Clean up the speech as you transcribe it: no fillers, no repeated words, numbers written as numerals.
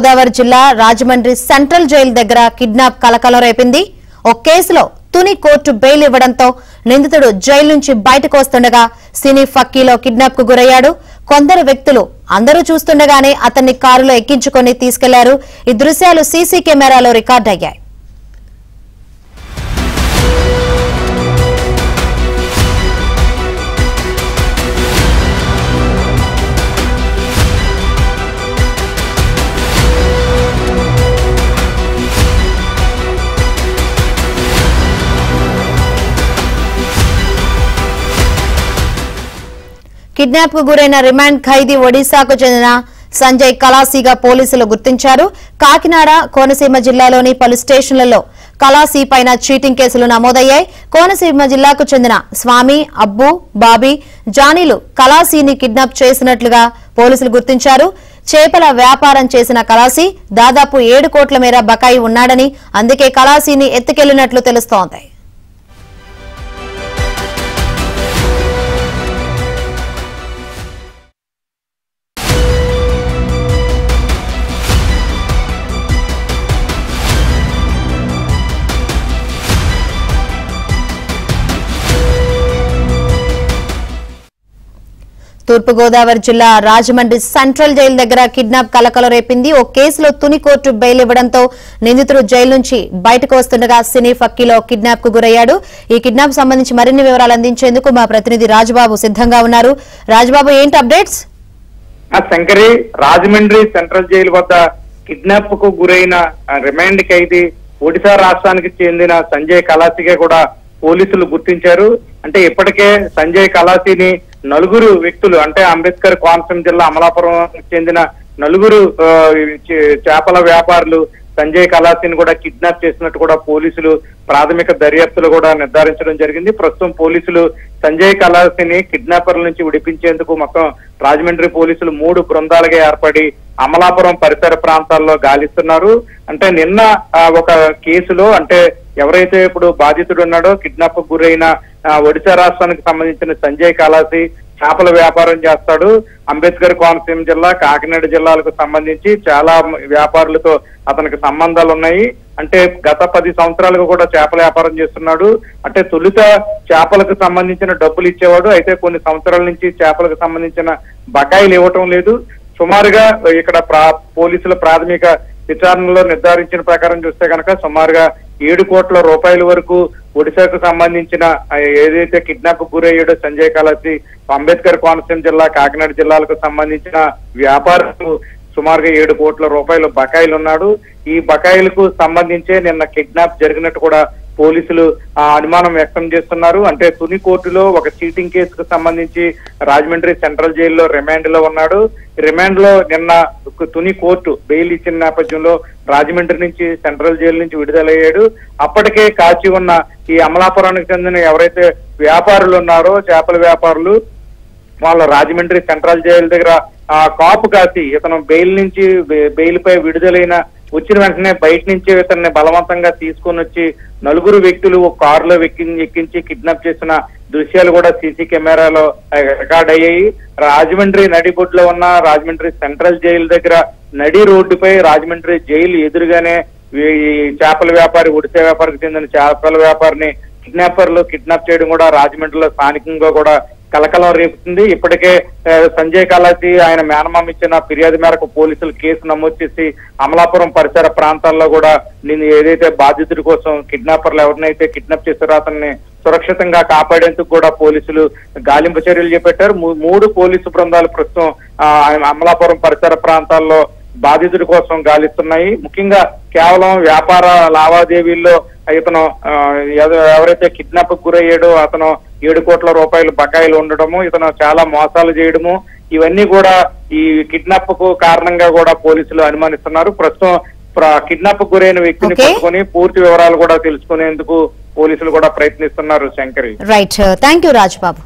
గోదావరి జిల్లా Rajahmundry central jail దగ్గర kidnap కలకలం రేపింది. ఒక కేసులో తుని కోర్టు బెయిల్ ఇవ్వడంతో నిందితుడు జైలు నుంచి బయటకు వస్తుండగా సినీ ఫక్కీలో కిడ్నాప్ కు గురయ్యాడు. కొందరు వ్యక్తులు అందరూ చూస్తుండగానే అతన్ని కారులో ఎక్కించుకొని తీసుకెళ్లారు. ఈ దృశ్యాలు సీసీ కెమెరాలో రికార్డయ్యాయి. కిడ్నాప్ కు గురైన రిమాండ్ ఖైదీ ఒడిశాకు చెందిన సంజయ్ కలాసీగా పోలీసులు గుర్తించారు. కాకినాడ, కోనసీమ జిల్లాలోని పలు స్టేషన్లలో కలాసీ పైన చీటింగ్ కేసులు నమోదయ్యాయి. కోనసీమ జిల్లాకు చెందిన స్వామి, అబ్బు, బాబీ, జానీలు కలాసీని కిడ్నాప్ చేసినట్లుగా పోలీసులు గుర్తించారు. చేపల వ్యాపారం చేసిన కలాసీ దాదాపు 7 కోట్ల మేర బకాయి ఉన్నాడని, అందుకే కలాసీని ఎత్తుకెళ్లినట్లు తెలుస్తోంది. తూర్పుగోదావరి జిల్లా రాజమండ్రి సెంట్రల్ జైలు దగ్గర కిడ్నాప్ కలకలం రేపింది. ఓ కేసులో తుని కోర్టు బెయిల్ ఇవ్వడంతో నిందితుడు జైలు నుంచి బయటకు వస్తుండగా సినీ ఫక్కీలో కిడ్నాప్ కు గురయ్యాడు. ఈ కిడ్నాప్ సంబంధించి మరిన్ని వివరాలు అందించేందుకు మా ప్రతినిధి రాజబాబు సిద్ధంగా ఉన్నారు. రాజబాబు, ఏంటి updates? Shankari, Rajahmundry central jail వద్ద కిడ్నాప్ కు గురైన రిమాండ్ ఖైదీ ఒడిశా రాష్ట్రానికి చెందిన సంజయ్ కలాసీగా కూడా పోలీసులు గుర్తించారు. అంటే ఇప్పటికే సంజయ్ కలాసీని నలుగురు వ్యక్తులు, అంటే అంబేద్కర్ కోనసీమ జిల్లా అమలాపురం చెందిన నలుగురు చేపల వ్యాపారులు సంజయ్ కలాసీని కూడా కిడ్నాప్ చేసినట్టు కూడా పోలీసులు ప్రాథమిక దర్యాప్తులు కూడా నిర్ధారించడం జరిగింది. ప్రస్తుతం పోలీసులు సంజయ్ కలాసీని కిడ్నాపర్ల నుంచి విడిపించేందుకు మొత్తం రాజమండ్రి పోలీసులు 3 బృందాలుగా ఏర్పడి అమలాపురం పరిసర ప్రాంతాల్లో గాలిస్తున్నారు. అంటే నిన్న ఒక కేసులో, అంటే ఎవరైతే ఇప్పుడు బాధితుడు ఉన్నాడో కిడ్నాప్ కు గురైన ఒడిశా రాష్ట్రానికి సంబంధించిన సంజయ్ కలాసీ చేపల వ్యాపారం చేస్తాడు. అంబేద్కర్ కోనసీమ జిల్లా, కాకినాడ జిల్లాలకు సంబంధించి చాలా వ్యాపారులతో అతనికి సంబంధాలు ఉన్నాయి. అంటే గత 10 సంవత్సరాలుగా కూడా చేపల వ్యాపారం చేస్తున్నాడు. అంటే తొలుత చేపలకు సంబంధించిన డబ్బులు ఇచ్చేవాడు, అయితే కొన్ని సంవత్సరాల నుంచి చేపలకు సంబంధించిన బకాయిలు ఇవ్వటం లేదు. సుమారుగా ఇక్కడ పోలీసుల ప్రాథమిక విచారణలో నిర్ధారించిన ప్రకారం చూస్తే కనుక సుమారుగా 7 కోట్ల రూపాయల వరకు ఒడిశాకు సంబంధించిన ఏదైతే కిడ్నాప్ గురయ్యాడో సంజయ్ కలాసీ అంబేద్కర్ కోనసీమ జిల్లా, కాకినాడ జిల్లాలకు సంబంధించిన వ్యాపారులకు సుమారుగా 7 కోట్ల రూపాయలు బకాయిలు ఉన్నాడు. ఈ బకాయిలకు సంబంధించే నిన్న కిడ్నాప్ జరిగినట్టు కూడా పోలీసులు అనుమానం వ్యక్తం చేస్తున్నారు. అంటే తుని కోర్టులో ఒక చీటింగ్ కేసుకు సంబంధించి రాజమండ్రి సెంట్రల్ జైల్లో రిమాండ్ లో ఉన్నాడు. రిమాండ్ లో నిన్న తుని కోర్టు బెయిల్ ఇచ్చిన నేపథ్యంలో రాజమండ్రి నుంచి సెంట్రల్ జైలు నుంచి విడుదలయ్యాడు. అప్పటికే కాచి ఉన్న ఈ అమలాపురానికి చెందిన ఎవరైతే వ్యాపారులు ఉన్నారో చేపల వ్యాపారులు, వాళ్ళ రాజమండ్రి సెంట్రల్ జైలు దగ్గర కాపు కాసి ఇతను బెయిల్ పై విడుదలైన వచ్చిన వెంటనే బయట నుంచి ఇతన్ని బలవంతంగా తీసుకొని వచ్చి నలుగురు వ్యక్తులు ఒక కారులో ఎక్కించి కిడ్నాప్ చేసిన దృశ్యాలు కూడా సీసీ కెమెరాలో రికార్డ్ అయ్యాయి. రాజమండ్రి నడిబొడ్లో ఉన్న రాజమండ్రి సెంట్రల్ జైలు దగ్గర నడి రోడ్డుపై రాజమండ్రి జైలు ఎదురుగానే ఈ చేపల వ్యాపారి, ఒడిశా వ్యాపారికి చెందిన చేపల వ్యాపారిని కిడ్నాపర్లు కిడ్నాప్ చేయడం కూడా రాజమండ్రిలో స్థానికంగా కూడా కలకలం రేపుతుంది. ఇప్పటికే సంజయ్ కలాసీ ఆయన మేనమామ ఇచ్చిన ఫిర్యాదు మేరకు పోలీసులు కేసు నమోదు చేసి అమలాపురం పరిసర ప్రాంతాల్లో కూడా నేను ఏదైతే బాధితుడి కోసం కిడ్నాపర్లు ఎవరినైతే కిడ్నాప్ చేశారో అతన్ని సురక్షితంగా కాపాడేందుకు కూడా పోలీసులు గాలింపు చర్యలు చేపట్టారు. 3 పోలీసు బృందాలు ప్రస్తుతం అమలాపురం పరిసర ప్రాంతాల్లో బాధితుడి కోసం గాలిస్తున్నాయి. ముఖ్యంగా కేవలం వ్యాపార లావాదేవీల్లో ఇతను ఎవరైతే కిడ్నాప్ కు గురయ్యాడో అతను 7 కోట్ల రూపాయలు బకాయిలు ఉండడము, ఇతను చాలా మోసాలు చేయడము, ఇవన్నీ కూడా ఈ కిడ్నాప్ కు కారణంగా కూడా పోలీసులు అనుమానిస్తున్నారు. ప్రస్తుతం కిడ్నాప్ కు గురైన వ్యక్తిని పట్టుకొని పూర్తి వివరాలు కూడా తెలుసుకునేందుకు పోలీసులు కూడా ప్రయత్నిస్తున్నారు. Shankari, right, thank you Rajbabu.